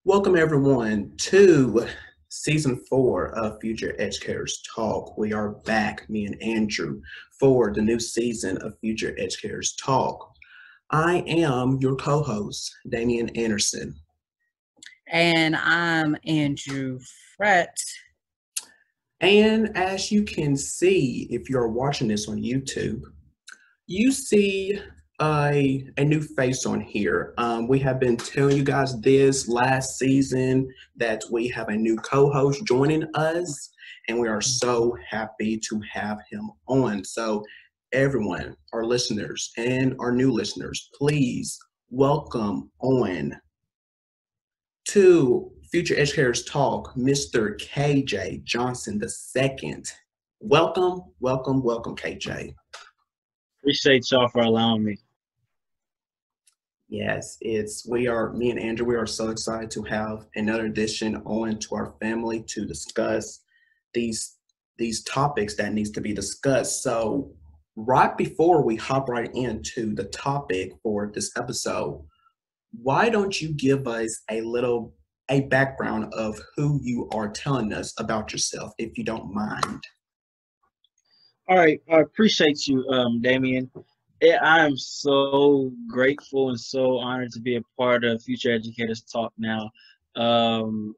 Welcome everyone to season 4 of Future Educators Talk. We are back, me and Andrew, for the new season of Future Educators Talk. I am your co-host, Damian Anderson. And I'm Andrew Frett. And as you can see, if you're watching this on YouTube, you see a new face on here. We have been telling you guys this last season that we have a new co-host joining us, and we are so happy to have him on. So everyone, our listeners and our new listeners, please welcome on to Future Educators Talk, Mr. KJ Johnson II. Welcome, welcome, welcome, KJ. Appreciate y'all for allowing me. Yes, me and Andrew, we are so excited to have another addition on to our family to discuss these topics that needs to be discussed. So right before we hop right into the topic for this episode, why don't you give us a background of who you are telling us about yourself, if you don't mind? All right, I appreciate you, Damian. I am so grateful and so honored to be a part of Future Educators Talk now.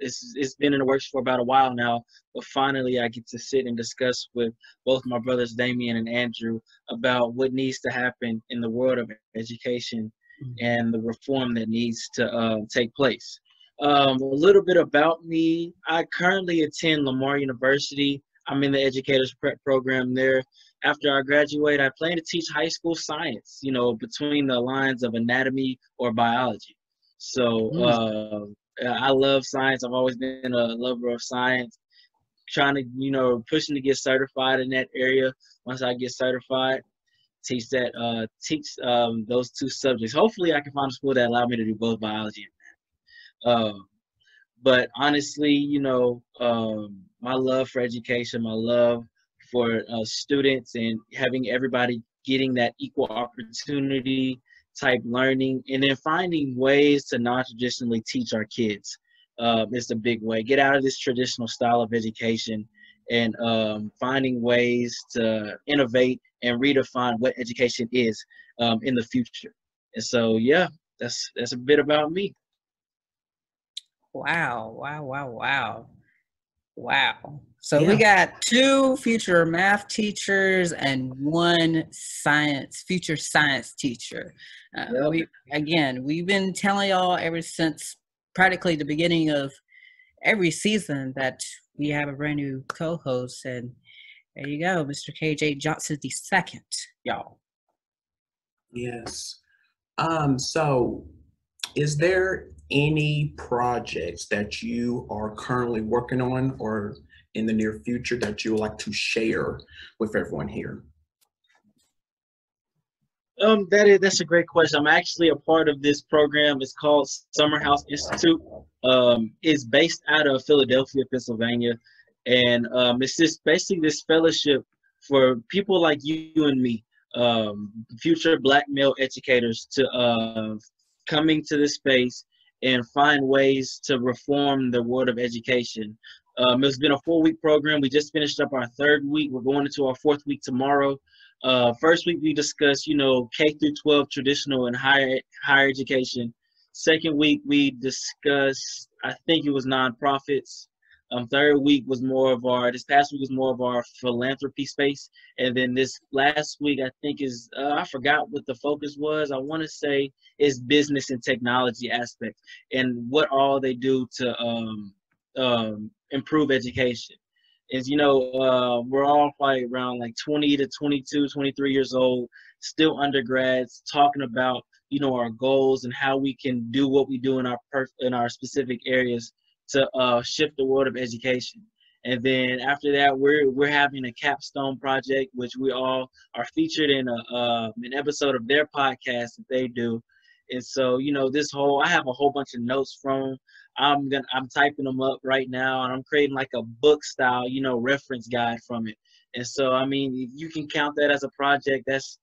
It's been in the works for about a while now, but finally I get to sit and discuss with both my brothers Damian and Andrew about what needs to happen in the world of education and the reform that needs to take place. A little bit about me. I currently attend Lamar University. I'm in the Educators Prep program there. After I graduate, I plan to teach high school science, between the lines of anatomy or biology. So I love science. I've always been a lover of science, trying to, pushing to get certified in that area. Once I get certified, teach those two subjects. Hopefully I can find a school that allows me to do both biology and math. But honestly, my love for education, my love for students and having everybody getting that equal opportunity type learning, and then finding ways to non-traditionally teach our kids is the big way. Get out of this traditional style of education and finding ways to innovate and redefine what education is in the future. And so, yeah, that's a bit about me. Wow. So we got 2 future math teachers and 1 future science teacher. We've been telling y'all ever since practically the beginning of every season that we have a brand new co-host, and there you go, Mr. KJ Johnson II, y'all. Yes. So is there any projects that you are currently working on or in the near future that you would like to share with everyone here? That's a great question. I'm actually a part of this program. It's called Summer House Institute. It's based out of Philadelphia, Pennsylvania, and it's basically this fellowship for people like you and me, future Black male educators, to coming to this space and find ways to reform the world of education. It's been a 4-week program. We just finished up our 3rd week. We're going into our 4th week tomorrow. First week we discussed, K through 12 traditional and higher education. 2nd week we discussed, I think it was nonprofits. 3rd week was this past week was more of our philanthropy space. And then this last week, I think I forgot what the focus was. I want to say is business and technology aspects and what all they do to improve education. We're all probably around like 20 to 22, 23 years old, still undergrads, talking about, our goals and how we can do what we do in our specific areas to shift the world of education. And then after that, we're having a capstone project, which we all are featured in an episode of their podcast that they do. And so, I have a whole bunch of notes from. I'm typing them up right now, and I'm creating like a book style, reference guide from it. And so, I mean, if you can count that as a project, that's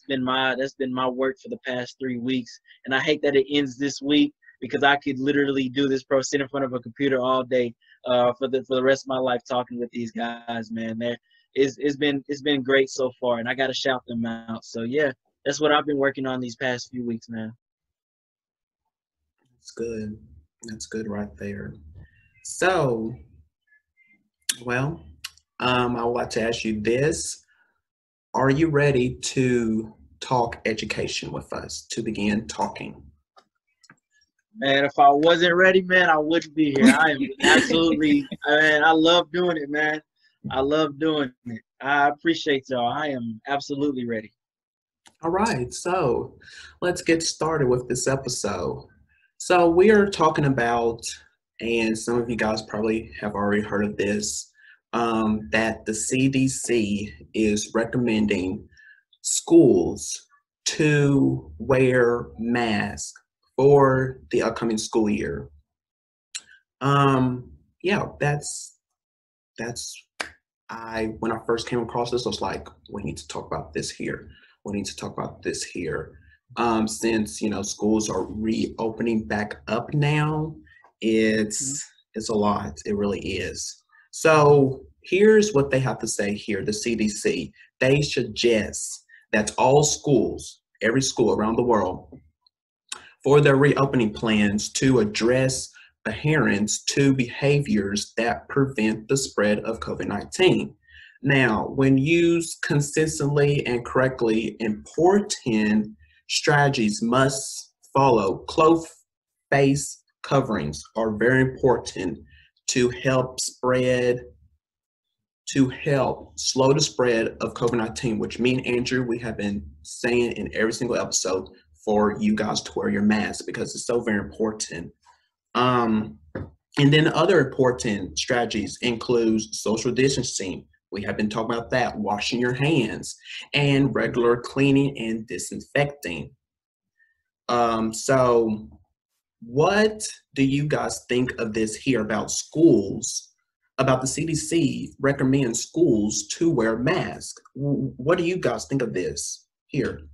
been my work for the past 3 weeks. And I hate that it ends this week. because I could literally do this sit in front of a computer all day for the rest of my life talking with these guys, man. It's been great so far, and I got to shout them out. So yeah, that's what I've been working on these past few weeks, man. That's good. That's good right there. So, well, I would like to ask you this. Are you ready to talk education with us, to begin talking? Man, if I wasn't ready, man, I wouldn't be here. I am absolutely, man, I love doing it, man. I love doing it. I appreciate y'all. I am absolutely ready. All right, so let's get started with this episode. So we are talking about, and some of you guys probably have already heard of this, that the CDC is recommending schools to wear masks for the upcoming school year. Yeah, that's when I first came across this, I was like, we need to talk about this here. We need to talk about this here. Since schools are reopening back up now, it's a lot. It really is. So here's what they have to say here. The CDC, they suggest that all schools, every school around the world, for their reopening plans to address adherence to behaviors that prevent the spread of COVID-19. Now, when used consistently and correctly, important strategies must follow. Close face coverings are very important to help slow the spread of COVID-19, which me and Andrew, we have been saying in every single episode for you guys to wear your mask because it's so very important. And then other important strategies include social distancing. We have been talking about that, washing your hands, and regular cleaning and disinfecting. So what do you guys think of this here about schools, about the CDC recommends schools to wear masks? What do you guys think of this here?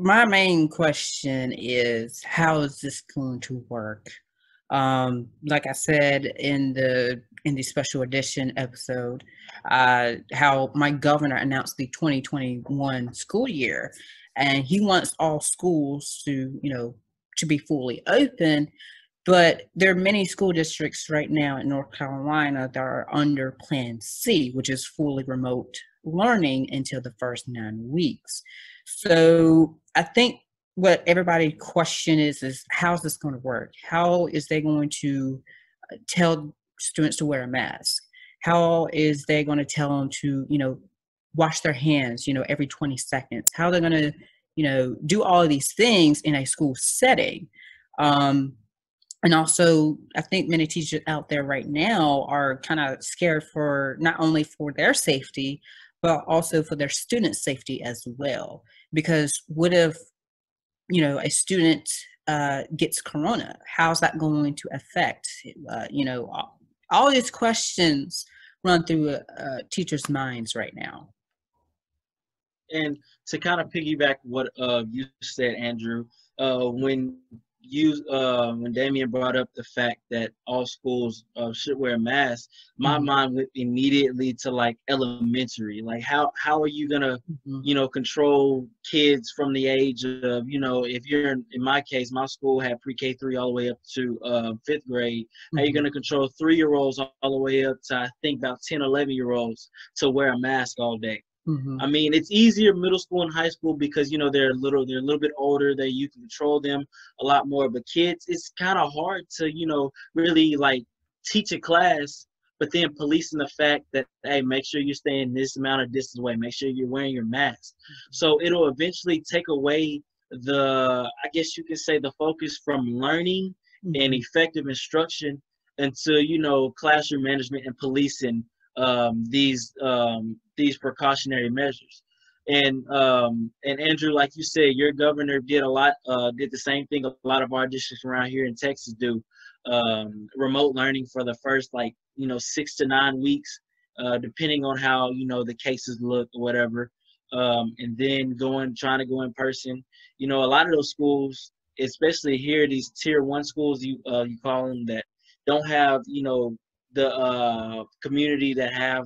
My main question is, how is this going to work? Like I said in the special edition episode, how my governor announced the 2021 school year, and he wants all schools to be fully open. But there are many school districts right now in North Carolina that are under Plan C, which is fully remote learning until the first 9 weeks. So I think what everybody question is how's this going to work? How is they going to tell students to wear a mask? How is they going to tell them to, wash their hands, every 20 seconds? How they're going to, do all of these things in a school setting? And also, I think many teachers out there right now are kind of scared for not only for their safety, but also for their students' safety as well. Because what if, a student gets corona? How's that going to affect, all these questions run through teachers' minds right now. And to kind of piggyback what you said, Andrew, when Damien brought up the fact that all schools should wear masks, my mind went immediately to like elementary. Like how are you gonna control kids from the age of if you're in my case, my school had pre-K 3 all the way up to 5th grade. How are you gonna control 3-year-olds all the way up to I think about 10, 11-year-olds to wear a mask all day? I mean, it's easier middle school and high school because they're a little bit older. You can control them a lot more. But kids, it's kind of hard to really like teach a class, but then policing the fact that hey, make sure you're staying this amount of distance away. Make sure you're wearing your mask. So it'll eventually take away I guess you could say, the focus from learning and effective instruction into classroom management and policing these precautionary measures. And Andrew, like you said, your governor did the same thing a lot of our districts around here in Texas do. Remote learning for the first 6 to 9 weeks, depending on how the cases look or whatever. and then trying to go in person. You know, a lot of those schools, especially here, these tier 1 schools, you call them, that don't have, you know, the community that have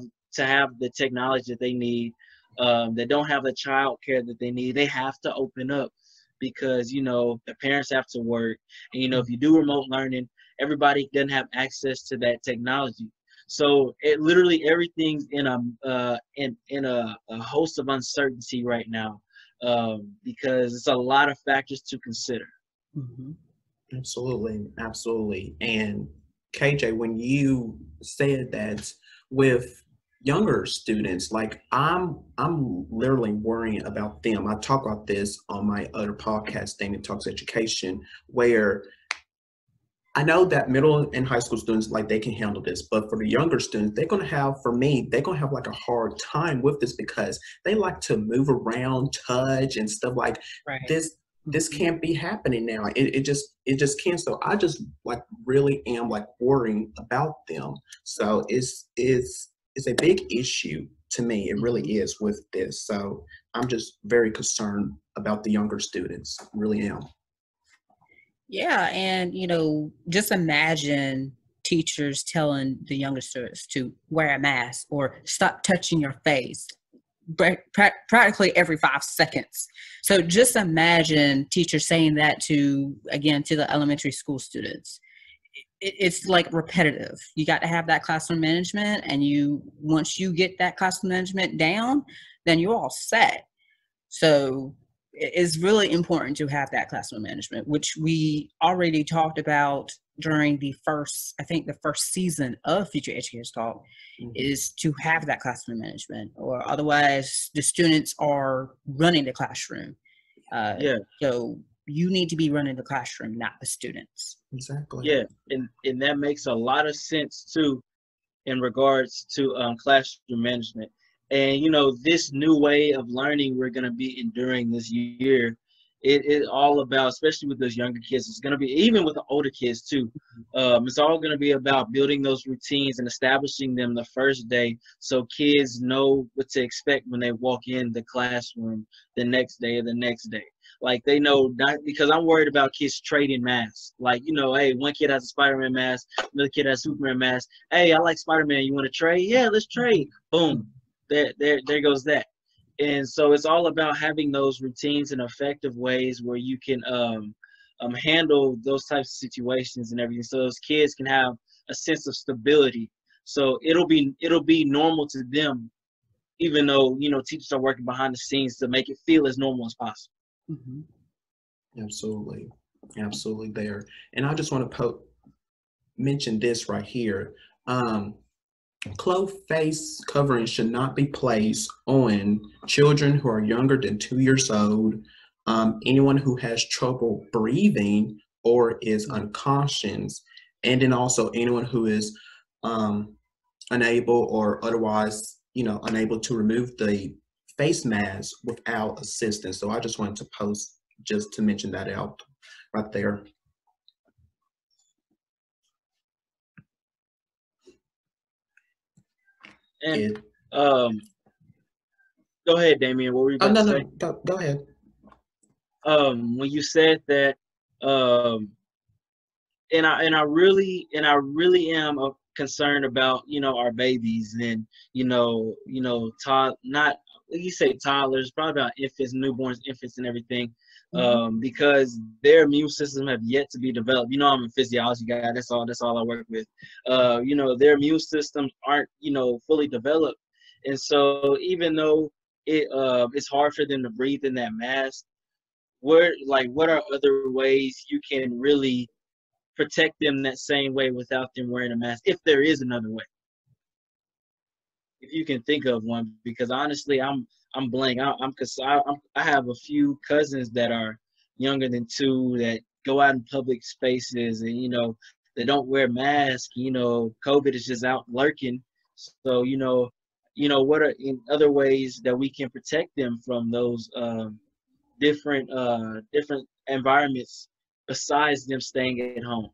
the technology that they need, that don't have the child care that they need. They have to open up because, you know, the parents have to work. And, you know, if you do remote learning, everybody doesn't have access to that technology. So it literally everything's in a host of uncertainty right now, because it's a lot of factors to consider. Mm-hmm. Absolutely, absolutely. And KJ, when you said that with younger students, like I'm literally worrying about them. I talk about this on my other podcast, Damien Talks Education, where I know that middle and high school students, like they can handle this, but for the younger students, they're going to have, for me, they're going to have like a hard time with this because they like to move around, touch and stuff like this. This can't be happening now. It just can't. So I just like really am like worrying about them. So it's a big issue to me. It really is with this. So I'm just very concerned about the younger students. Really am. Yeah, and you know, just imagine teachers telling the younger students to wear a mask or stop touching your face practically every 5 seconds. So just imagine teachers saying that to the elementary school students. It's like repetitive. You got to have that classroom management, and once you get that classroom management down, then you're all set. So it's really important to have that classroom management, which we already talked about during the first season of Future Educators Talk, is to have that classroom management, or otherwise the students are running the classroom. So you need to be running the classroom, not the students. Exactly. Yeah, and that makes a lot of sense too, in regards to classroom management. And, you know, this new way of learning we're going to be enduring this year, it's all about, especially with those younger kids, it's going to be, even with the older kids too, it's all going to be about building those routines and establishing them the first day so kids know what to expect when they walk in the classroom the next day or the next day. Like, they know, not because I'm worried about kids trading masks. Like, you know, hey, one kid has a Spider-Man mask, another kid has a Superman mask. Hey, I like Spider-Man. You want to trade? Yeah, let's trade. Boom. There goes that. And so it's all about having those routines and effective ways where you can handle those types of situations and everything, so those kids can have a sense of stability. So it'll be normal to them, even though, you know, teachers are working behind the scenes to make it feel as normal as possible. Absolutely there. And I just want to mention this right here. Closed face covering should not be placed on children who are younger than 2 years old, anyone who has trouble breathing or is unconscious, and then also anyone who is unable or otherwise, you know, unable to remove the face mask without assistance. So I just wanted to post just to mention that out right there. And go ahead, Damien. What were you about to say? No, go ahead. When you said that, and I really am concerned about, you know, our babies, and not you say toddlers, probably about infants, newborns, infants, and everything, because their immune system have yet to be developed. You know, I'm a physiology guy. That's all I work with. You know, their immune systems aren't, you know, fully developed, and so even though it's hard for them to breathe in that mask, what are other ways you can really protect them that same way without them wearing a mask, if there is another way? If you can think of one, because honestly, I'm blank. I have a few cousins that are younger than 2 that go out in public spaces, and, you know, they don't wear masks. You know, COVID is just out lurking. So, you know, what are in other ways that we can protect them from those different environments besides them staying at home?